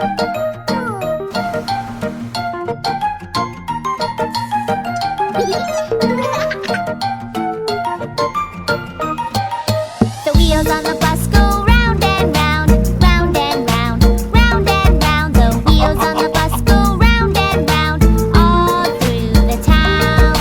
The wheels on the bus go round and round, round and round, round and round. The wheels on the bus go round and round, all through the town.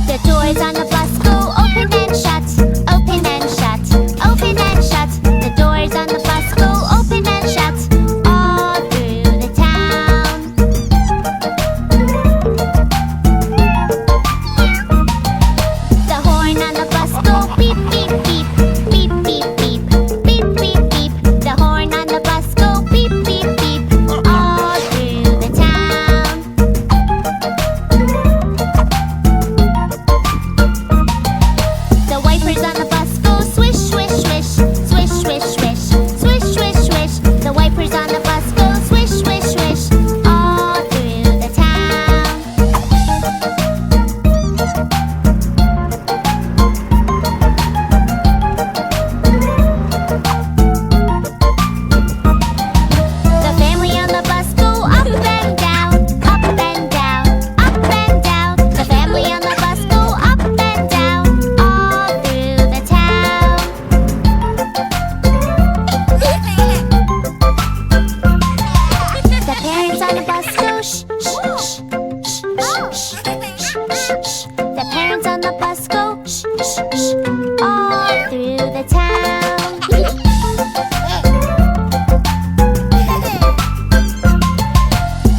The doors on the bus go open and shut, open and shut, open and shut. The doors on the bus go open and shut, all through the town. The horn on the bus go beep, beep, beep, beep, beep, beep, beep, beep, beep. The horn on the bus go beep, beep, beep, all through the town. The wipers on the bus go swish, swish, swish, swish, swish, swish, swish, swish, swish. The wipers on the bus go swish, swish, swish, all through the town. The family on the bus go up and down, up and down, up and down. The family on the bus go up and down, all through the town. The parents on the bus go shh, shh, shh, shh, shh, shh, shh. The parents on the bus go shh, shh, shh, all through the town.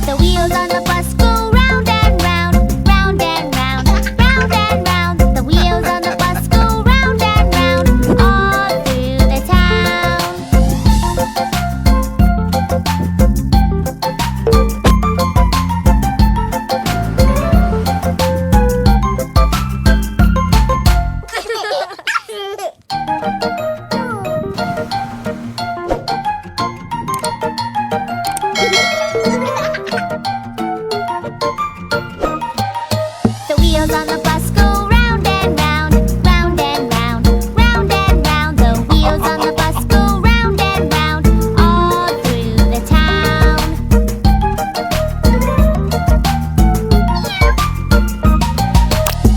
The wheels on the bus go round and round, round and round, round and round. The wheels on the bus go round and round, all through the town. The wheels on the bus go round and round, round and round, round and round. The wheels on the bus go round and round, all through the town.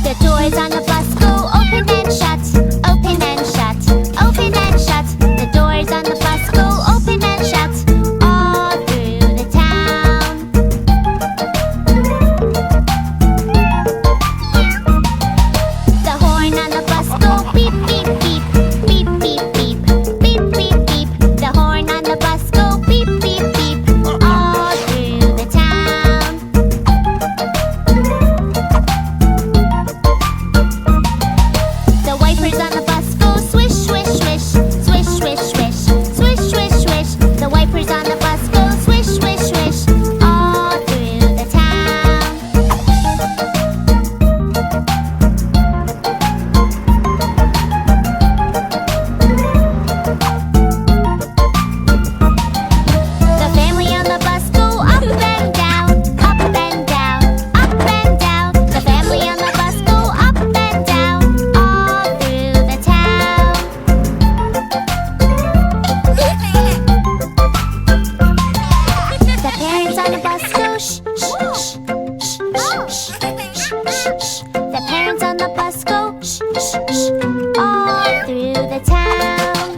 The doors on the bus go open and shut, open and shut, open and shut. The doors on the bus go open and shut, all through the town. The horn on the bus go beep, beep, beep, beep, beep, beep, beep, beep, beep. The horn on the bus go beep, beep, beep, all through the town. The wipers on the bus go swish, swish, swish, swish, swish, swish, swish, swish, swish. The wipers on the bus go swish, swish, swish, all through the town. The family on the bus go up and down, up and down, up and down. The family on the bus go up and down, all through the town. The parents on the bus go shh, shh, shh, shh, shh, shh, shh. The parents on the bus go shh, shh, shh, all through the town.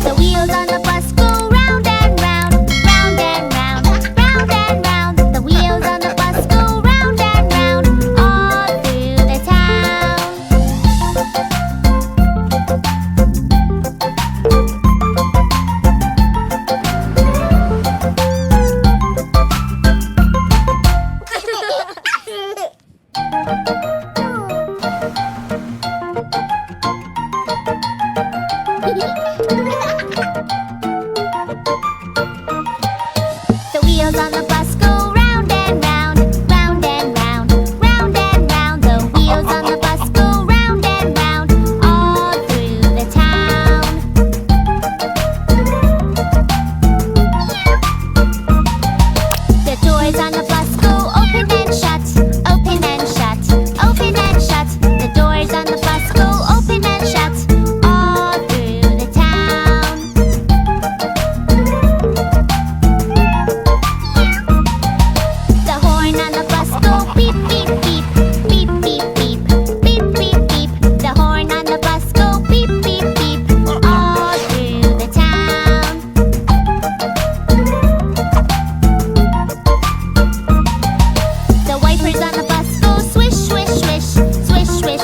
The wheels on the bus go round and round, round and round, round and round. The wheels on the bus go round and round, all through the town.